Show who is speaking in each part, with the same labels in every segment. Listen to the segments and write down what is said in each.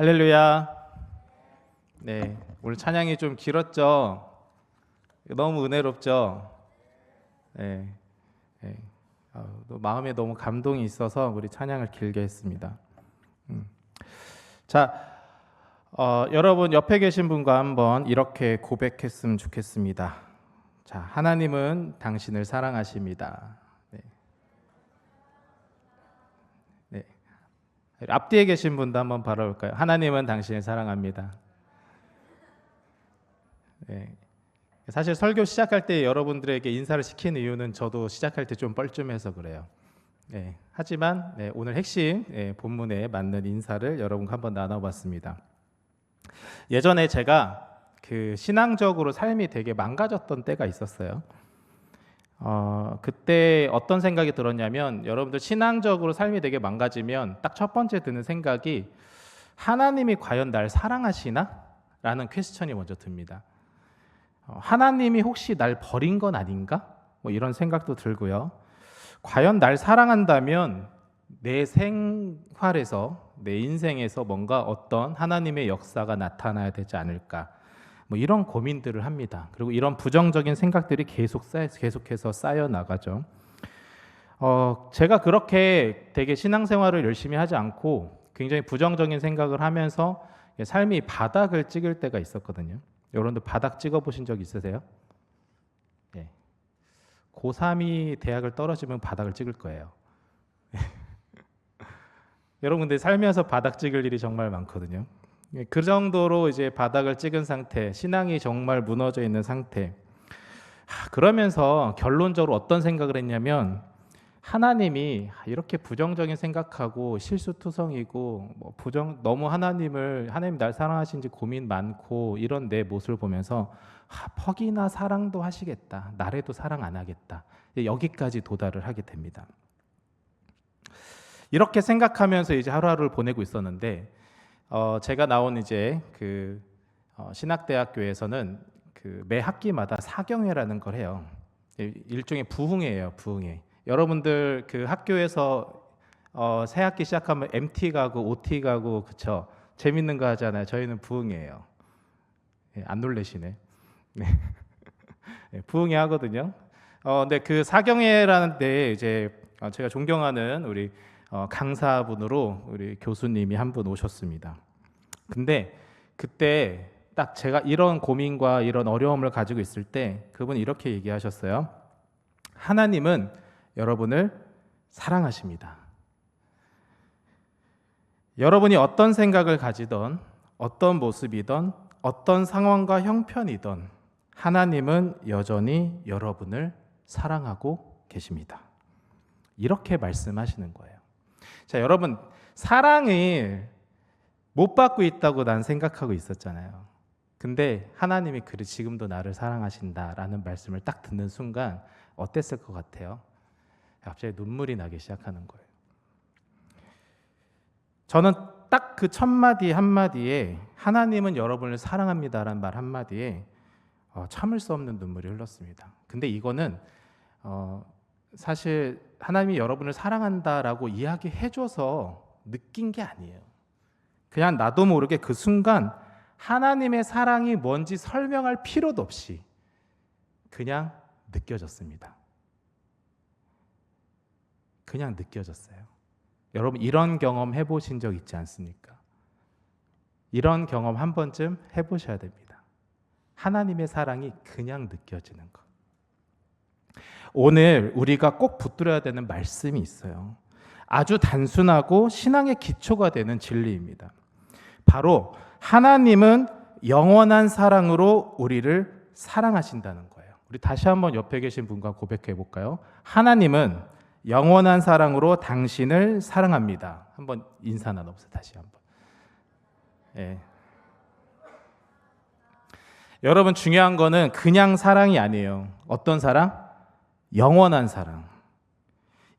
Speaker 1: 할렐루야. 네, 오늘 찬양이 좀 길었죠? 너무 은혜롭죠? 네, 네. 마음에 너무 감동이 있어서 우리 찬양을 길게 했습니다. 자, 여러분 옆에 계신 분과 한번 이렇게 고백했으면 좋겠습니다. 자, 하나님은 당신을 사랑하십니다. 네. 네. 앞뒤에 계신 분도 한번 바라볼까요? 하나님은 당신을 사랑합니다. 네. 사실 설교 시작할 때 여러분들에게 인사를 시키는 이유는 저도 시작할 때 좀 뻘쭘해서 그래요. 네. 하지만 오늘 핵심 본문에 맞는 인사를 여러분과 한번 나눠봤습니다. 예전에 제가 그 신앙적으로 삶이 되게 망가졌던 때가 있었어요. 그때 어떤 생각이 들었냐면, 여러분들 신앙적으로 삶이 되게 망가지면 딱 첫 번째 드는 생각이 하나님이 과연 날 사랑하시나? 라는 퀘스천이 먼저 듭니다. 하나님이 혹시 날 버린 건 아닌가? 뭐 이런 생각도 들고요. 과연 날 사랑한다면 내 생활에서, 내 인생에서 뭔가 어떤 하나님의 역사가 나타나야 되지 않을까? 뭐 이런 고민들을 합니다. 그리고 이런 부정적인 생각들이 계속해서 쌓여 나가죠. 제가 그렇게 되게 신앙생활을 열심히 하지 않고 굉장히 부정적인 생각을 하면서 삶이 바닥을 찍을 때가 있었거든요. 여러분들 바닥 찍어보신 적 있으세요? 예. 고3이 대학을 떨어지면 바닥을 찍을 거예요. 여러분 근데 살면서 바닥 찍을 일이 정말 많거든요. 그 정도로 이제 바닥을 찍은 상태, 신앙이 정말 무너져 있는 상태. 그러면서 결론적으로 어떤 생각을 했냐면, 하나님이 이렇게 부정적인 생각하고 실수투성이고 너무 하나님 날 사랑하신지 고민 많고 이런 내 모습을 보면서 퍽이나 사랑도 하시겠다, 나래도 사랑 안 하겠다, 여기까지 도달을 하게 됩니다. 이렇게 생각하면서 이제 하루하루를 보내고 있었는데, 제가 나온 이제 신학대학교에서는 매 학기마다 사경회라는 걸 해요. 일종의 부흥회예요, 부흥회. 여러분들 그 학교에서 새 학기 시작하면 MT 가고 OT 가고 그쵸? 재밌는 거 하잖아요. 저희는 부흥회예요. 안 놀래시네. 네. 부흥회 하거든요. 근데 그 사경회라는 데 이제 제가 존경하는 우리 강사분으로 우리 교수님이 한 분 오셨습니다. 근데 그때 딱 제가 이런 고민과 이런 어려움을 가지고 있을 때 그분이 이렇게 얘기하셨어요. 하나님은 여러분을 사랑하십니다. 여러분이 어떤 생각을 가지던, 어떤 모습이던, 어떤 상황과 형편이던 하나님은 여전히 여러분을 사랑하고 계십니다. 이렇게 말씀하시는 거예요. 자, 여러분, 사랑을 못 받고 있다고 난 생각하고 있었잖아요. 근데 하나님이 그래 지금도 나를 사랑하신다라는 말씀을 딱 듣는 순간 어땠을 것 같아요? 갑자기 눈물이 나기 시작하는 거예요. 저는 딱 그 첫 마디 한마디에, 하나님은 여러분을 사랑합니다라는 말 한마디에 참을 수 없는 눈물이 흘렀습니다. 근데 이거는 사실 하나님이 여러분을 사랑한다라고 이야기해줘서 느낀 게 아니에요. 그냥 나도 모르게 그 순간 하나님의 사랑이 뭔지 설명할 필요도 없이 그냥 느껴졌습니다. 그냥 느껴졌어요. 여러분 이런 경험 해보신 적 있지 않습니까? 이런 경험 한 번쯤 해보셔야 됩니다. 하나님의 사랑이 그냥 느껴지는 것. 오늘 우리가 꼭 붙들어야 되는 말씀이 있어요. 아주 단순하고 신앙의 기초가 되는 진리입니다. 바로 하나님은 영원한 사랑으로 우리를 사랑하신다는 거예요. 우리 다시 한번 옆에 계신 분과 고백해 볼까요? 하나님은 영원한 사랑으로 당신을 사랑합니다. 한번 인사 나눠보세요. 다시 한번. 예. 여러분 중요한 거는 그냥 사랑이 아니에요. 어떤 사랑? 영원한 사랑.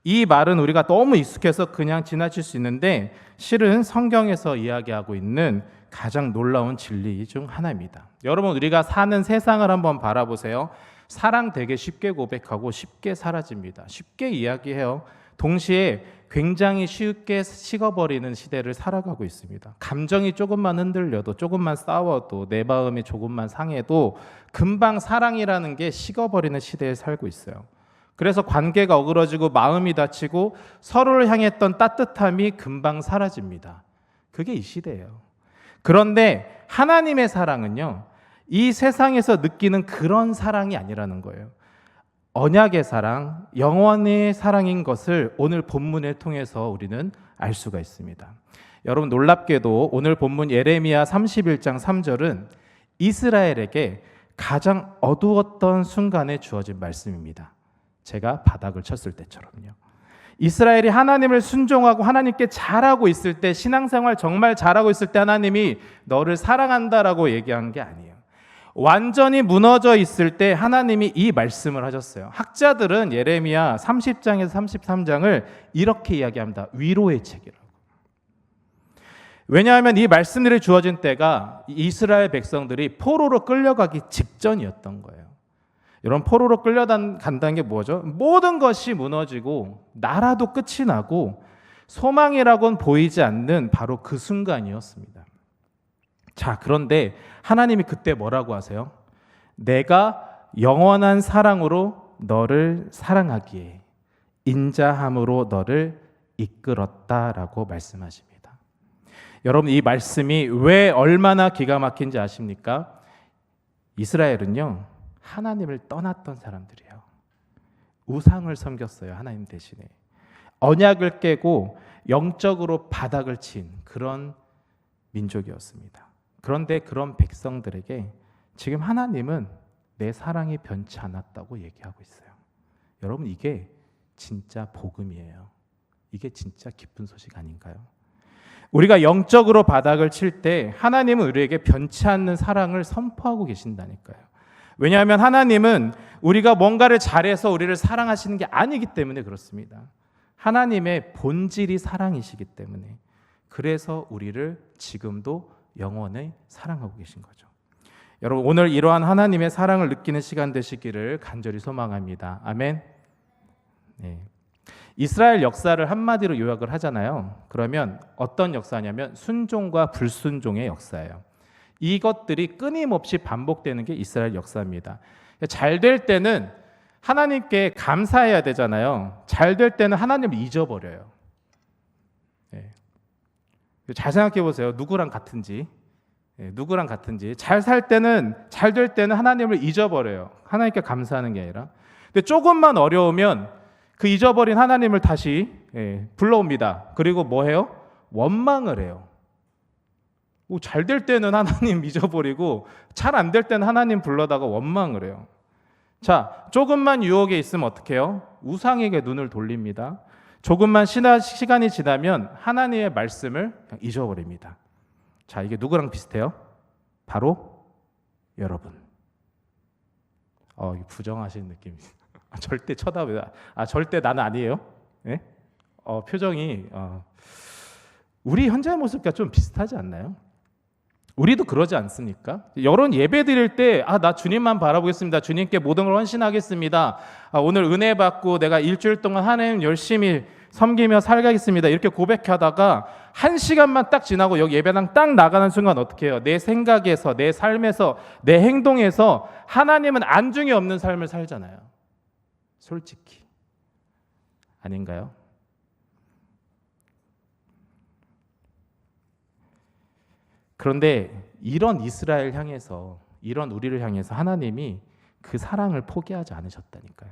Speaker 1: 이 말은 우리가 너무 익숙해서 그냥 지나칠 수 있는데 실은 성경에서 이야기하고 있는 가장 놀라운 진리 중 하나입니다. 여러분 우리가 사는 세상을 한번 바라보세요. 사랑 되게 쉽게 고백하고 쉽게 사라집니다. 쉽게 이야기해요. 동시에 굉장히 쉽게 식어버리는 시대를 살아가고 있습니다. 감정이 조금만 흔들려도, 조금만 싸워도, 내 마음이 조금만 상해도 금방 사랑이라는 게 식어버리는 시대에 살고 있어요. 그래서 관계가 어그러지고 마음이 다치고 서로를 향했던 따뜻함이 금방 사라집니다. 그게 이 시대예요. 그런데 하나님의 사랑은요, 이 세상에서 느끼는 그런 사랑이 아니라는 거예요. 언약의 사랑, 영원의 사랑인 것을 오늘 본문을 통해서 우리는 알 수가 있습니다. 여러분, 놀랍게도 오늘 본문 예레미야 31장 3절은 이스라엘에게 가장 어두웠던 순간에 주어진 말씀입니다. 제가 바닥을 쳤을 때처럼요. 이스라엘이 하나님을 순종하고 하나님께 잘하고 있을 때, 신앙생활 정말 잘하고 있을 때 하나님이 너를 사랑한다라고 얘기한 게 아니에요. 완전히 무너져 있을 때 하나님이 이 말씀을 하셨어요. 학자들은 예레미야 30장에서 33장을 이렇게 이야기합니다. 위로의 책이라고. 왜냐하면 이 말씀들이 주어진 때가 이스라엘 백성들이 포로로 끌려가기 직전이었던 거예요. 여러분, 포로로 끌려간다는 게 뭐죠? 모든 것이 무너지고 나라도 끝이 나고 소망이라고는 보이지 않는 바로 그 순간이었습니다. 자, 그런데 하나님이 그때 뭐라고 하세요? 내가 영원한 사랑으로 너를 사랑하기에 인자함으로 너를 이끌었다라고 말씀하십니다. 여러분, 이 말씀이 왜 얼마나 기가 막힌지 아십니까? 이스라엘은요, 하나님을 떠났던 사람들이에요. 우상을 섬겼어요. 하나님 대신에. 언약을 깨고 영적으로 바닥을 친 그런 민족이었습니다. 그런데 그런 백성들에게 지금 하나님은 내 사랑이 변치 않았다고 얘기하고 있어요. 여러분, 이게 진짜 복음이에요. 이게 진짜 기쁜 소식 아닌가요? 우리가 영적으로 바닥을 칠 때 하나님은 우리에게 변치 않는 사랑을 선포하고 계신다니까요. 왜냐하면 하나님은 우리가 뭔가를 잘해서 우리를 사랑하시는 게 아니기 때문에 그렇습니다. 하나님의 본질이 사랑이시기 때문에, 그래서 우리를 지금도 영원히 사랑하고 계신 거죠. 여러분, 오늘 이러한 하나님의 사랑을 느끼는 시간 되시기를 간절히 소망합니다. 아멘. 네. 이스라엘 역사를 한마디로 요약을 하잖아요. 그러면 어떤 역사냐면 순종과 불순종의 역사예요. 이것들이 끊임없이 반복되는 게 이스라엘 역사입니다. 잘 될 때는 하나님께 감사해야 되잖아요. 잘 될 때는 하나님을 잊어버려요. 네. 잘 생각해 보세요. 누구랑 같은지. 누구랑 같은지. 잘 살 때는, 잘 될 때는 하나님을 잊어버려요. 하나님께 감사하는 게 아니라. 근데 조금만 어려우면 그 잊어버린 하나님을 다시 불러옵니다. 그리고 뭐 해요? 원망을 해요. 잘 될 때는 하나님 잊어버리고 잘 안 될 때는 하나님 불러다가 원망을 해요. 자, 조금만 유혹에 있으면 어떻게 해요? 우상에게 눈을 돌립니다. 조금만 시간이 지나면 하나님의 말씀을 그냥 잊어버립니다. 자, 이게 누구랑 비슷해요? 바로 여러분. 부정하시는 느낌이. 절대 쳐다보다. 절대 나는 아니에요. 네? 표정이 우리 현재 모습과 좀 비슷하지 않나요? 우리도 그러지 않습니까? 여론 예배 드릴 때 나 주님만 바라보겠습니다. 주님께 모든 걸 헌신하겠습니다. 오늘 은혜 받고 내가 일주일 동안 하나님 열심히 섬기며 살가겠습니다. 이렇게 고백하다가 1시간만 딱 지나고 여기 예배당 딱 나가는 순간 어떻게 해요? 내 생각에서, 내 삶에서, 내 행동에서 하나님은 안중에 없는 삶을 살잖아요. 솔직히. 아닌가요? 그런데 이런 이스라엘 향해서, 이런 우리를 향해서 하나님이 그 사랑을 포기하지 않으셨다니까요.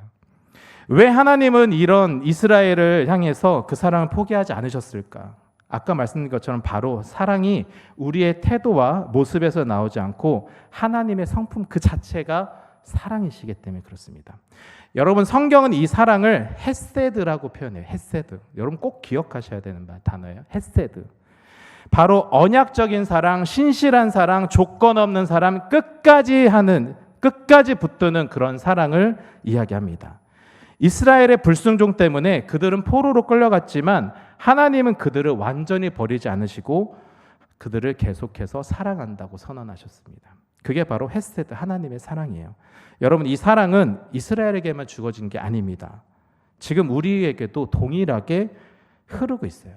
Speaker 1: 왜 하나님은 이런 이스라엘을 향해서 그 사랑을 포기하지 않으셨을까? 아까 말씀드린 것처럼 바로 사랑이 우리의 태도와 모습에서 나오지 않고 하나님의 성품 그 자체가 사랑이시기 때문에 그렇습니다. 여러분, 성경은 이 사랑을 헤세드라고 표현해요. 헤세드. 여러분 꼭 기억하셔야 되는 단어예요. 헤세드. 바로 언약적인 사랑, 신실한 사랑, 조건 없는 사랑, 끝까지 붙드는 그런 사랑을 이야기합니다. 이스라엘의 불순종 때문에 그들은 포로로 끌려갔지만 하나님은 그들을 완전히 버리지 않으시고 그들을 계속해서 사랑한다고 선언하셨습니다. 그게 바로 헤세드, 하나님의 사랑이에요. 여러분, 이 사랑은 이스라엘에게만 주어진 게 아닙니다. 지금 우리에게도 동일하게 흐르고 있어요.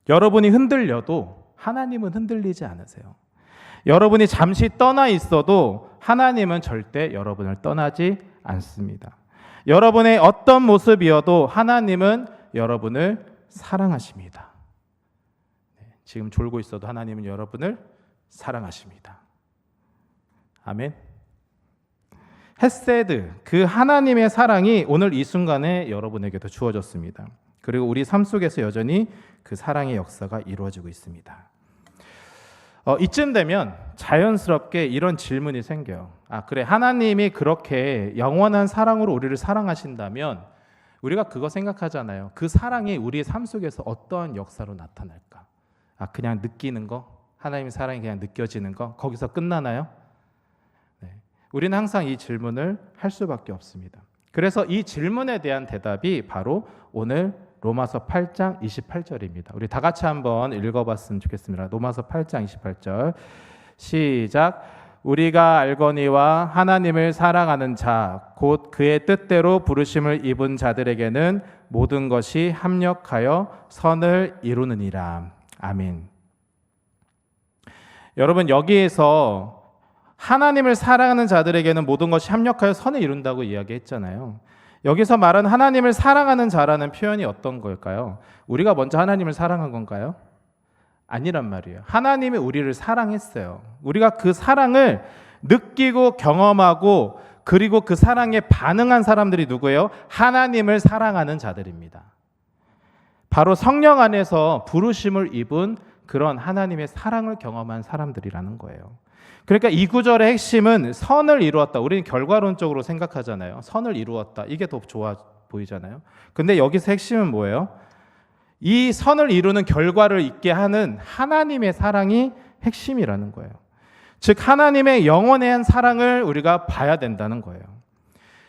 Speaker 1: 여러분이 흔들려도 하나님은 흔들리지 않으세요. 여러분이 잠시 떠나 있어도 하나님은 절대 여러분을 떠나지 않습니다. 여러분의 어떤 모습이어도 하나님은 여러분을 사랑하십니다. 지금 졸고 있어도 하나님은 여러분을 사랑하십니다. 아멘. 헤세드, 그 하나님의 사랑이 오늘 이 순간에 여러분에게도 주어졌습니다. 그리고 우리 삶 속에서 여전히 그 사랑의 역사가 이루어지고 있습니다. 이쯤 되면 자연스럽게 이런 질문이 생겨요. 그래, 하나님이 그렇게 영원한 사랑으로 우리를 사랑하신다면 우리가 그거 생각하잖아요. 그 사랑이 우리의 삶 속에서 어떠한 역사로 나타날까? 그냥 느끼는 거? 하나님의 사랑이 그냥 느껴지는 거? 거기서 끝나나요? 네. 우리는 항상 이 질문을 할 수밖에 없습니다. 그래서 이 질문에 대한 대답이 바로 오늘 로마서 8장 28절입니다. 우리 다 같이 한번 읽어봤으면 좋겠습니다. 로마서 8장 28절 시작. 우리가 알거니와 하나님을 사랑하는 자, 곧 그의 뜻대로 부르심을 입은 자들에게는 모든 것이 합력하여 선을 이루느니라. 아멘. 여러분, 여기에서 하나님을 사랑하는 자들에게는 모든 것이 합력하여 선을 이룬다고 이야기했잖아요. 여기서 말한 하나님을 사랑하는 자라는 표현이 어떤 걸까요? 우리가 먼저 하나님을 사랑한 건가요? 아니란 말이에요. 하나님이 우리를 사랑했어요. 우리가 그 사랑을 느끼고 경험하고 그리고 그 사랑에 반응한 사람들이 누구예요? 하나님을 사랑하는 자들입니다. 바로 성령 안에서 부르심을 입은 그런 하나님의 사랑을 경험한 사람들이라는 거예요. 그러니까 이 구절의 핵심은 선을 이루었다. 우리는 결과론적으로 생각하잖아요. 선을 이루었다. 이게 더 좋아 보이잖아요. 근데 여기서 핵심은 뭐예요? 이 선을 이루는 결과를 있게 하는 하나님의 사랑이 핵심이라는 거예요. 즉 하나님의 영원한 사랑을 우리가 봐야 된다는 거예요.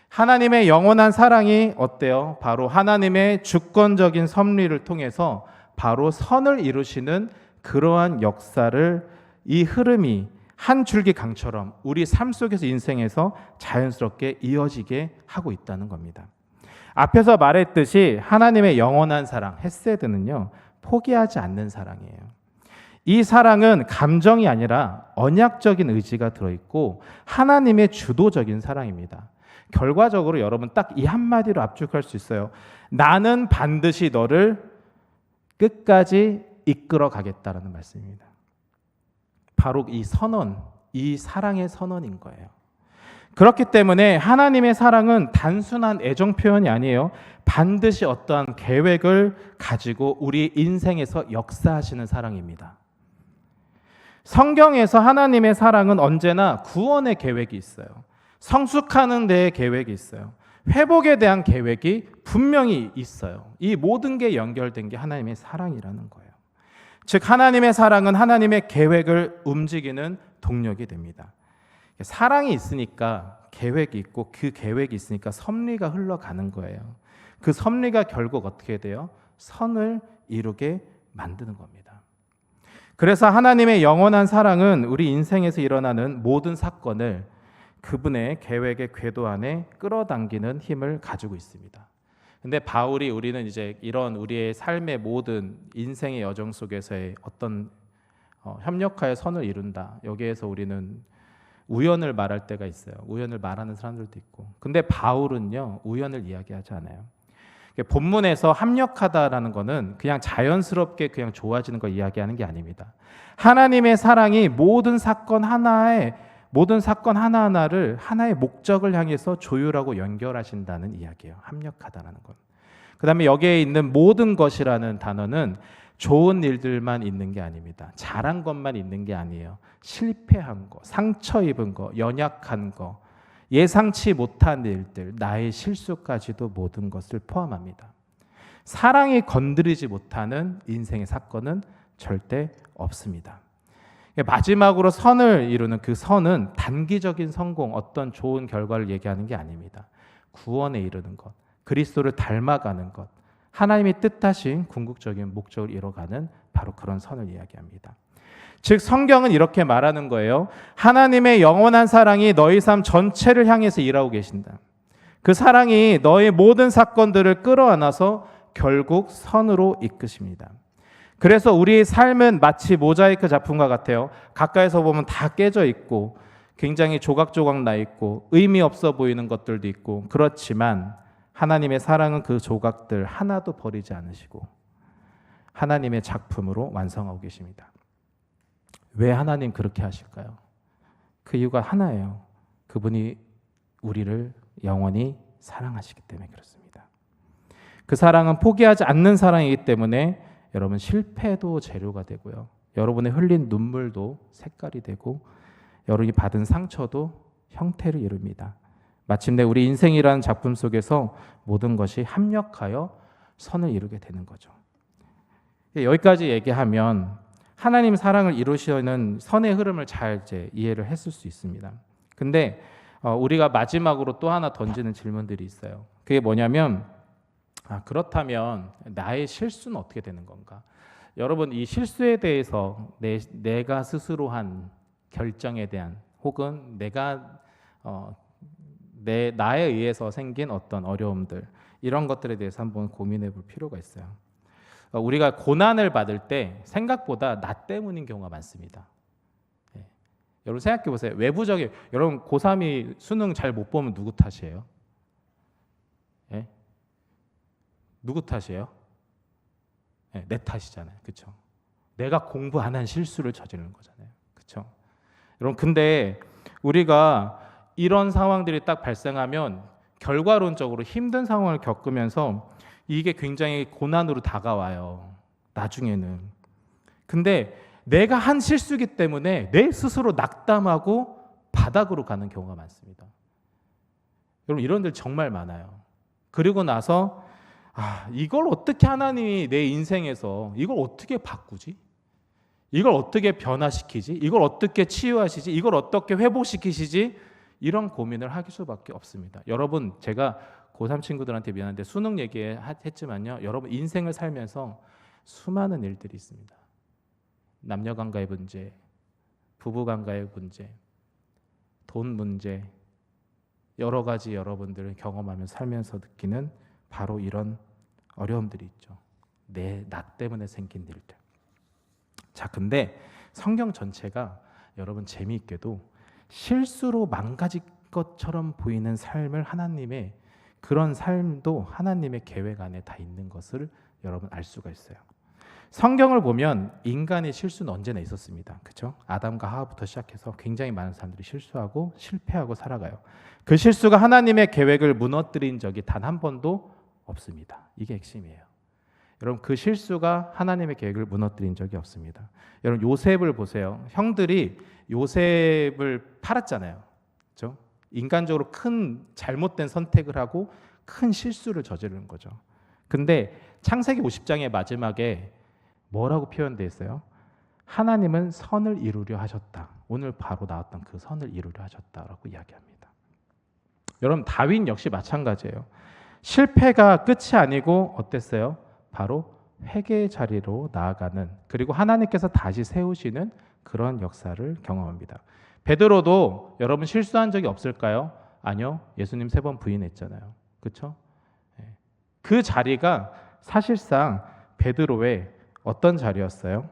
Speaker 1: 하나님의 영원한 사랑이 어때요? 바로 하나님의 주권적인 섭리를 통해서 바로 선을 이루시는 그러한 역사를 이 흐름이 한 줄기 강처럼 우리 삶 속에서 인생에서 자연스럽게 이어지게 하고 있다는 겁니다. 앞에서 말했듯이 하나님의 영원한 사랑, 헤세드는요, 포기하지 않는 사랑이에요. 이 사랑은 감정이 아니라 언약적인 의지가 들어있고 하나님의 주도적인 사랑입니다. 결과적으로 여러분 딱 이 한마디로 압축할 수 있어요. 나는 반드시 너를 끝까지 이끌어 가겠다라는 말씀입니다. 바로 이 선언, 이 사랑의 선언인 거예요. 그렇기 때문에 하나님의 사랑은 단순한 애정 표현이 아니에요. 반드시 어떠한 계획을 가지고 우리 인생에서 역사하시는 사랑입니다. 성경에서 하나님의 사랑은 언제나 구원의 계획이 있어요. 성숙하는 데에 계획이 있어요. 회복에 대한 계획이 분명히 있어요. 이 모든 게 연결된 게 하나님의 사랑이라는 거예요. 즉 하나님의 사랑은 하나님의 계획을 움직이는 동력이 됩니다. 사랑이 있으니까 계획이 있고 그 계획이 있으니까 섭리가 흘러가는 거예요. 그 섭리가 결국 어떻게 돼요? 선을 이루게 만드는 겁니다. 그래서 하나님의 영원한 사랑은 우리 인생에서 일어나는 모든 사건을 그분의 계획의 궤도 안에 끌어당기는 힘을 가지고 있습니다. 근데 바울이 우리는 이제 이런 우리의 삶의 모든 인생의 여정 속에서의 어떤 협력하여 선을 이룬다. 여기에서 우리는 우연을 말할 때가 있어요. 우연을 말하는 사람들도 있고. 근데 바울은요, 우연을 이야기하지 않아요. 본문에서 합력하다라는 거는 그냥 자연스럽게 그냥 좋아지는 걸 이야기하는 게 아닙니다. 하나님의 사랑이 모든 사건 하나하나를 하나의 목적을 향해서 조율하고 연결하신다는 이야기예요. 합력하다라는 건. 그다음에 여기에 있는 모든 것이라는 단어는 좋은 일들만 있는 게 아닙니다. 잘한 것만 있는 게 아니에요. 실패한 거, 상처 입은 거, 연약한 거, 예상치 못한 일들, 나의 실수까지도 모든 것을 포함합니다. 사랑이 건드리지 못하는 인생의 사건은 절대 없습니다. 마지막으로 선을 이루는 그 선은 단기적인 성공, 어떤 좋은 결과를 얘기하는 게 아닙니다. 구원에 이르는 것, 그리스도를 닮아가는 것, 하나님이 뜻하신 궁극적인 목적을 이뤄가는 바로 그런 선을 이야기합니다. 즉 성경은 이렇게 말하는 거예요. 하나님의 영원한 사랑이 너희 삶 전체를 향해서 일하고 계신다. 그 사랑이 너의 모든 사건들을 끌어안아서 결국 선으로 이끄십니다. 그래서 우리의 삶은 마치 모자이크 작품과 같아요. 가까이서 보면 다 깨져 있고 굉장히 조각조각 나 있고 의미 없어 보이는 것들도 있고, 그렇지만 하나님의 사랑은 그 조각들 하나도 버리지 않으시고 하나님의 작품으로 완성하고 계십니다. 왜 하나님 그렇게 하실까요? 그 이유가 하나예요. 그분이 우리를 영원히 사랑하시기 때문에 그렇습니다. 그 사랑은 포기하지 않는 사랑이기 때문에 여러분 실패도 재료가 되고요. 여러분의 흘린 눈물도 색깔이 되고 여러분이 받은 상처도 형태를 이룹니다. 마침내 우리 인생이라는 작품 속에서 모든 것이 합력하여 선을 이루게 되는 거죠. 여기까지 얘기하면 하나님 사랑을 이루시는 선의 흐름을 잘 이해를 했을 수 있습니다. 근데 우리가 마지막으로 또 하나 던지는 질문들이 있어요. 그게 뭐냐면 그렇다면 나의 실수는 어떻게 되는 건가? 여러분, 이 실수에 대해서 내가 스스로 한 결정에 대한 혹은 나에 의해서 생긴 어떤 어려움들, 이런 것들에 대해서 한번 고민해 볼 필요가 있어요. 우리가 고난을 받을 때 생각보다 나 때문인 경우가 많습니다. 여러분 생각해 보세요. 외부적인, 여러분 고3이 수능 잘 못 보면 누구 탓이에요? 예? 누구 탓이에요? 내 탓이잖아요. 그렇죠? 내가 공부 안 한 실수를 저지르는 거잖아요. 그렇죠? 여러분, 근데 우리가 이런 상황들이 딱 발생하면 결과론적으로 힘든 상황을 겪으면서 이게 굉장히 고난으로 다가와요. 나중에는. 근데 내가 한 실수기 때문에 내 스스로 낙담하고 바닥으로 가는 경우가 많습니다. 여러분, 이런 들 정말 많아요. 그리고 나서 이걸 어떻게 하나님이 내 인생에서 이걸 어떻게 바꾸지? 이걸 어떻게 변화시키지? 이걸 어떻게 치유하시지? 이걸 어떻게 회복시키시지? 이런 고민을 할 수밖에 없습니다. 여러분, 제가 고3 친구들한테 미안한데 수능 얘기했지만요, 여러분 인생을 살면서 수많은 일들이 있습니다. 남녀관계의 문제, 부부관계의 문제, 돈 문제, 여러 가지 여러분들을 경험하면서 살면서 느끼는 바로 이런 어려움들이 있죠. 나 때문에 생긴 일들. 자, 근데 성경 전체가 여러분 재미있게도 실수로 망가질 것처럼 보이는 삶을 하나님의 그런 삶도 하나님의 계획 안에 다 있는 것을 여러분 알 수가 있어요. 성경을 보면 인간의 실수는 언제나 있었습니다. 그렇죠? 아담과 하와부터 시작해서 굉장히 많은 사람들이 실수하고 실패하고 살아가요. 그 실수가 하나님의 계획을 무너뜨린 적이 단 한 번도 없습니다. 이게 핵심이에요. 여러분, 그 실수가 하나님의 계획을 무너뜨린 적이 없습니다. 여러분, 요셉을 보세요. 형들이 요셉을 팔았잖아요. 그렇죠? 인간적으로 큰 잘못된 선택을 하고 큰 실수를 저지르는 거죠. 근데 창세기 50장의 마지막에 뭐라고 표현되어 있어요? 하나님은 선을 이루려 하셨다. 오늘 바로 나왔던 그 선을 이루려 하셨다라고 이야기합니다. 여러분, 다윈 역시 마찬가지예요. 실패가 끝이 아니고 어땠어요? 바로 회개의 자리로 나아가는, 그리고 하나님께서 다시 세우시는 그런 역사를 경험합니다. 베드로도 여러분 실수한 적이 없을까요? 아니요. 예수님 3번 부인했잖아요. 그렇죠? 그 자리가 사실상 베드로의 어떤 자리였어요?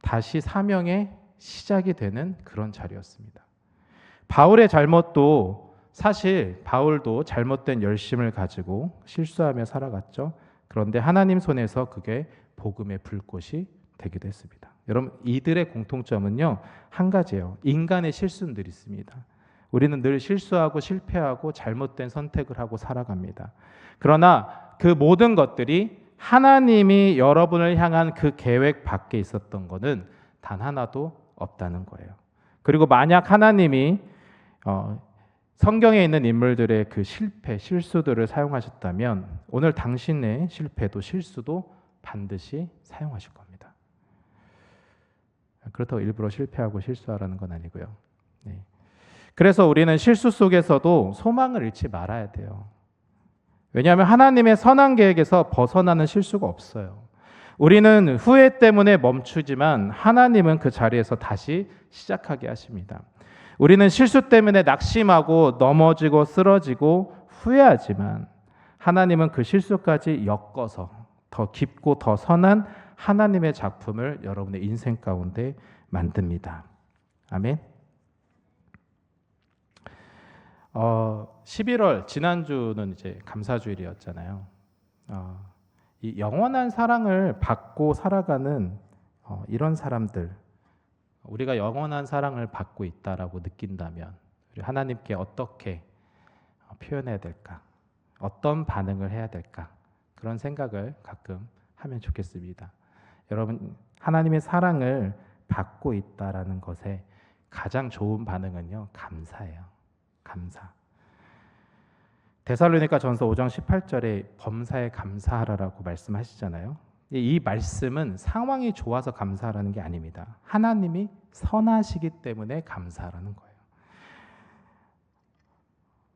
Speaker 1: 다시 사명의 시작이 되는 그런 자리였습니다. 바울의 잘못도 사실 바울도 잘못된 열심을 가지고 실수하며 살아갔죠. 그런데 하나님 손에서 그게 복음의 불꽃이 되기도 했습니다. 여러분, 이들의 공통점은요, 한 가지예요. 인간의 실수는 늘 있습니다. 우리는 늘 실수하고 실패하고 잘못된 선택을 하고 살아갑니다. 그러나 그 모든 것들이 하나님이 여러분을 향한 그 계획 밖에 있었던 것은 단 하나도 없다는 거예요. 그리고 만약 하나님이 성경에 있는 인물들의 그 실패, 실수들을 사용하셨다면 오늘 당신의 실패도 실수도 반드시 사용하실 겁니다. 그렇다고 일부러 실패하고 실수하라는 건 아니고요. 네. 그래서 우리는 실수 속에서도 소망을 잃지 말아야 돼요. 왜냐하면 하나님의 선한 계획에서 벗어나는 실수가 없어요. 우리는 후회 때문에 멈추지만 하나님은 그 자리에서 다시 시작하게 하십니다. 우리는 실수 때문에 낙심하고 넘어지고 쓰러지고 후회하지만 하나님은 그 실수까지 엮어서 더 깊고 더 선한 하나님의 작품을 여러분의 인생 가운데 만듭니다. 아멘. 11월 지난주는 이제 감사주일이었잖아요. 이 영원한 사랑을 받고 살아가는 이런 사람들, 우리가 영원한 사랑을 받고 있다라고 느낀다면 우리 하나님께 어떻게 표현해야 될까? 어떤 반응을 해야 될까? 그런 생각을 가끔 하면 좋겠습니다. 여러분, 하나님의 사랑을 받고 있다라는 것에 가장 좋은 반응은요, 감사예요. 감사. 데살로니가전서 5장 18절에 범사에 감사하라라고 말씀하시잖아요. 이 말씀은 상황이 좋아서 감사하라는 게 아닙니다. 하나님이 선하시기 때문에 감사하라는 거예요.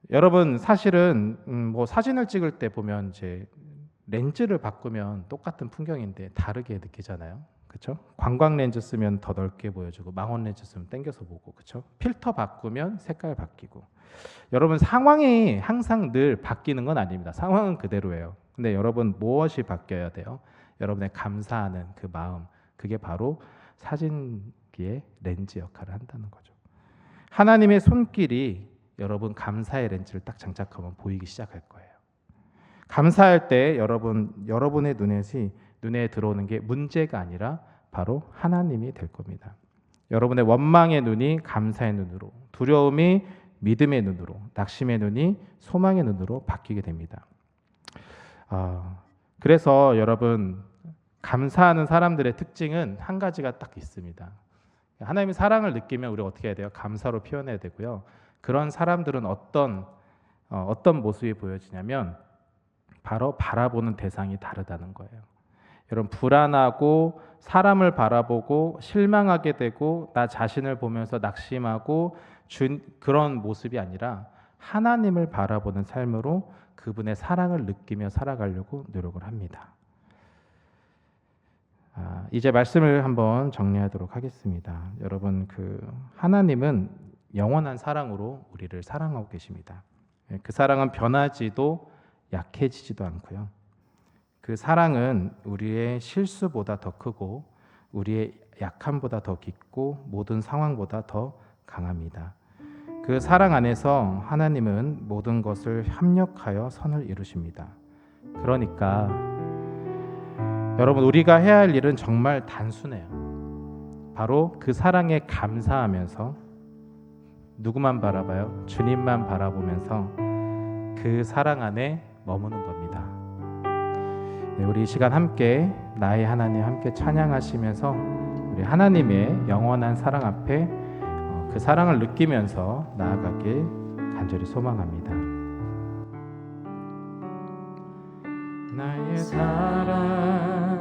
Speaker 1: 여러분, 사실은 뭐 사진을 찍을 때 보면 이제 렌즈를 바꾸면 똑같은 풍경인데 다르게 느끼잖아요. 그렇죠? 관광 렌즈 쓰면 더 넓게 보여주고 망원 렌즈 쓰면 당겨서 보고, 그렇죠? 필터 바꾸면 색깔 바뀌고. 여러분, 상황이 항상 늘 바뀌는 건 아닙니다. 상황은 그대로예요. 근데 여러분, 무엇이 바뀌어야 돼요? 여러분의 감사하는 그 마음, 그게 바로 사진기의 렌즈 역할을 한다는 거죠. 하나님의 손길이 여러분 감사의 렌즈를 딱 장착하면 보이기 시작할 거예요. 감사할 때 여러분의 눈에 들어오는 게 문제가 아니라 바로 하나님이 될 겁니다. 여러분의 원망의 눈이 감사의 눈으로, 두려움이 믿음의 눈으로, 낙심의 눈이 소망의 눈으로 바뀌게 됩니다. 그래서 여러분, 감사하는 사람들의 특징은 한 가지가 딱 있습니다. 하나님의 사랑을 느끼면 우리가 어떻게 해야 돼요? 감사로 표현해야 되고요. 그런 사람들은 어떤 모습이 보여지냐면 바로 바라보는 대상이 다르다는 거예요. 여러분, 불안하고 사람을 바라보고 실망하게 되고 나 자신을 보면서 낙심하고 그런 모습이 아니라 하나님을 바라보는 삶으로 그분의 사랑을 느끼며 살아가려고 노력을 합니다. 이제 말씀을 한번 정리하도록 하겠습니다. 여러분, 하나님은 영원한 사랑으로 우리를 사랑하고 계십니다. 그 사랑은 변하지도 약해지지도 않고요. 그 사랑은 우리의 실수보다 더 크고 우리의 약함보다 더 깊고 모든 상황보다 더 강합니다. 그 사랑 안에서 하나님은 모든 것을 협력하여 선을 이루십니다. 그러니까 여러분, 우리가 해야 할 일은 정말 단순해요. 바로 그 사랑에 감사하면서 누구만 바라봐요? 주님만 바라보면서 그 사랑 안에 머무는 겁니다. 네, 우리 이 시간 함께 나의 하나님 함께 찬양하시면서 우리 하나님의 영원한 사랑 앞에 그 사랑을 느끼면서 나아가길 간절히 소망합니다. 나의 사랑,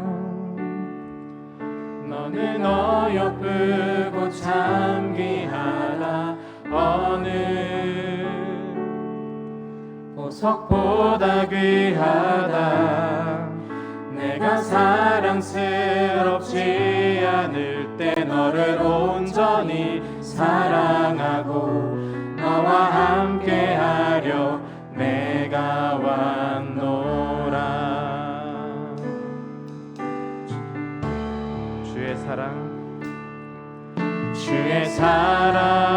Speaker 1: 너는 어여쁘고 참 귀하다. 어느 보석보다 귀하다. 내가 사랑스럽지 않을 때 너를 온전히 사랑하고 너와 함께하려 내가 왔노라. 주의 사랑, 주의 사랑,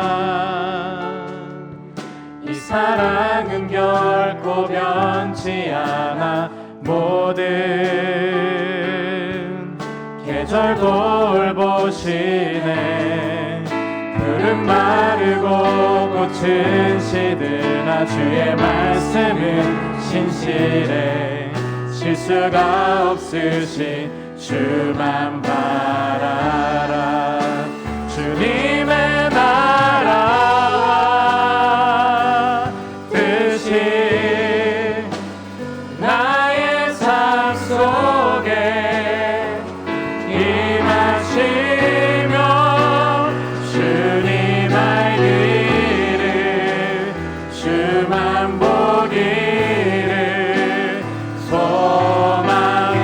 Speaker 1: 이 사랑은 결코 변치 않아. 모든 계절 돌보시네. 푸른 마르고 꽃은 시드나 주의 말씀은 신실해. 실수가 없으신 주만 바라라. 주님의 나라와 뜻이 나의 삶 속에 임하시며 주님 알기를 주만 보기를 소망해.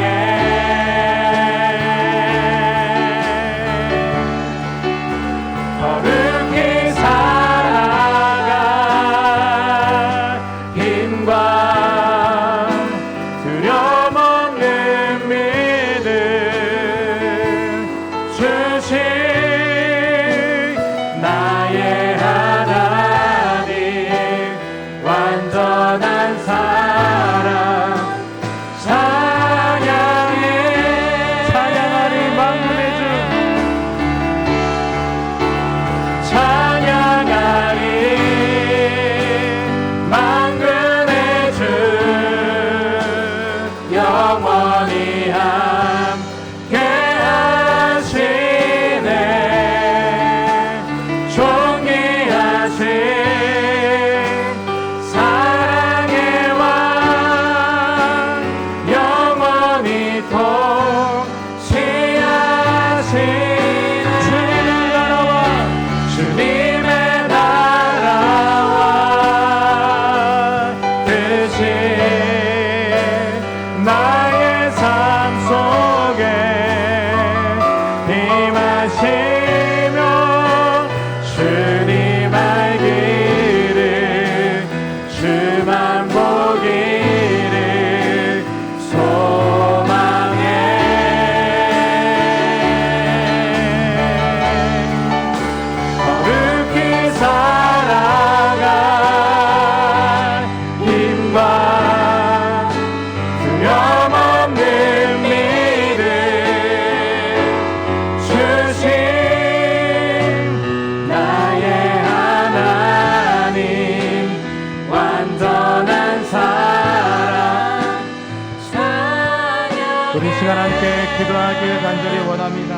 Speaker 1: 시간 함께 기도하길 간절히 원합니다.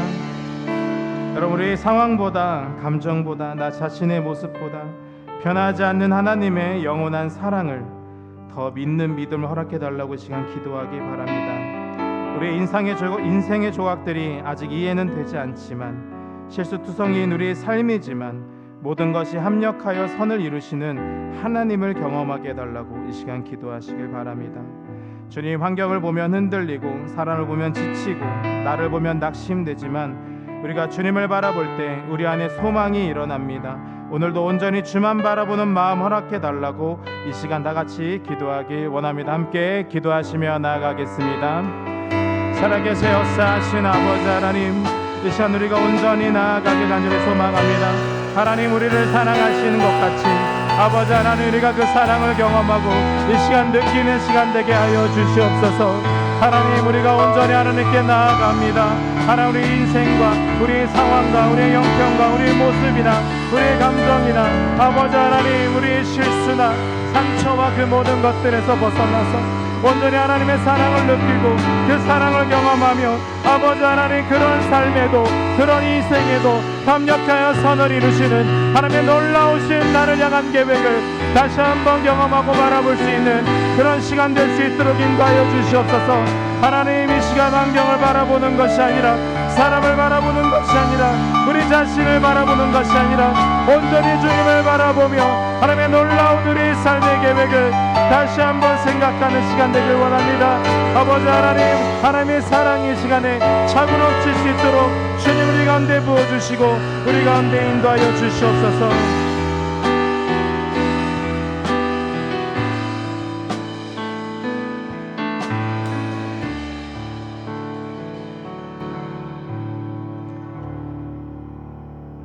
Speaker 1: 여러분, 우리 상황보다, 감정보다, 나 자신의 모습보다 변하지 않는 하나님의 영원한 사랑을 더 믿는 믿음을 허락해 달라고 시간 기도하기 바랍니다. 우리 인생의 조각들이 아직 이해는 되지 않지만, 실수투성이인 우리의 삶이지만 모든 것이 합력하여 선을 이루시는 하나님을 경험하게 해달라고 이 시간 기도하시길 바랍니다. 주님, 환경을 보면 흔들리고 사람을 보면 지치고 나를 보면 낙심되지만 우리가 주님을 바라볼 때 우리 안에 소망이 일어납니다. 오늘도 온전히 주만 바라보는 마음 허락해 달라고 이 시간 다 같이 기도하길 원합니다. 함께 기도하시며 나아가겠습니다. 살아계셔 역사하신 아버지 하나님, 이 시간 우리가 온전히 나아가길 간절히 소망합니다. 하나님, 우리를 사랑하시는 것 같이 아버지 하나님, 우리가 그 사랑을 경험하고 이 시간 느끼는 시간 되게 하여 주시옵소서. 하나님, 우리가 온전히 하나님께 나아갑니다. 하나님, 우리 인생과 우리 상황과 우리의 형편과 우리의 모습이나 우리의 감정이나 아버지 하나님, 우리의 실수나 상처와 그 모든 것들에서 벗어나서 온전히 하나님의 사랑을 느끼고 그 사랑을 경험하며 아버지 하나님, 그런 삶에도 그런 인생에도 합력하여 선을 이루시는 하나님의 놀라우신 나를 향한 계획을 다시 한번 경험하고 바라볼 수 있는 그런 시간 될 수 있도록 인도하여 주시옵소서. 하나님, 이 시간 환경을 바라보는 것이 아니라, 사람을 바라보는 것이 아니라, 우리 자신을 바라보는 것이 아니라 온전히 주님을 바라보며 하나님의 놀라운 우리의 삶의 계획을 다시 한번 생각하는 시간 되길 원합니다. 아버지 하나님, 하나님의 사랑의 시간에 차고 넘칠 수 있도록 주님 우리 가운데 부어주시고 우리 가운데 인도하여 주시옵소서.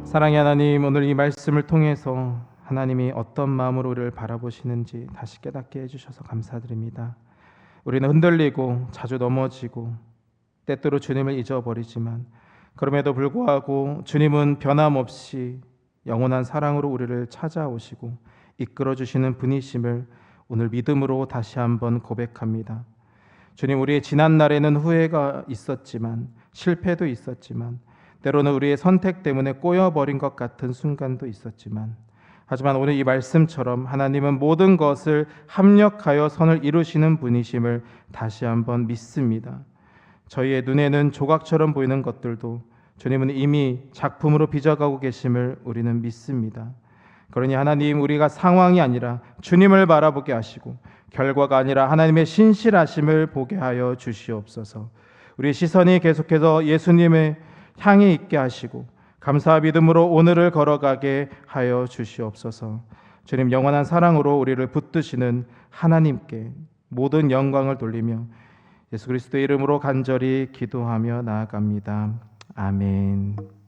Speaker 1: 사랑의 하나님, 오늘 이 말씀을 통해서 하나님이 어떤 마음으로 우리를 바라보시는지 다시 깨닫게 해주셔서 감사드립니다. 우리는 흔들리고 자주 넘어지고 때때로 주님을 잊어버리지만, 그럼에도 불구하고 주님은 변함없이 영원한 사랑으로 우리를 찾아오시고 이끌어주시는 분이심을 오늘 믿음으로 다시 한번 고백합니다. 주님, 우리의 지난 날에는 후회가 있었지만, 실패도 있었지만, 때로는 우리의 선택 때문에 꼬여버린 것 같은 순간도 있었지만, 하지만 오늘 이 말씀처럼 하나님은 모든 것을 합력하여 선을 이루시는 분이심을 다시 한번 믿습니다. 저희의 눈에는 조각처럼 보이는 것들도 주님은 이미 작품으로 빚어가고 계심을 우리는 믿습니다. 그러니 하나님, 우리가 상황이 아니라 주님을 바라보게 하시고 결과가 아니라 하나님의 신실하심을 보게 하여 주시옵소서. 우리 시선이 계속해서 예수님의 향해 있게 하시고 감사와 믿음으로 오늘을 걸어가게 하여 주시옵소서. 주님, 영원한 사랑으로 우리를 붙드시는 하나님께 모든 영광을 돌리며 예수 그리스도의 이름으로 간절히 기도하며 나아갑니다. 아멘.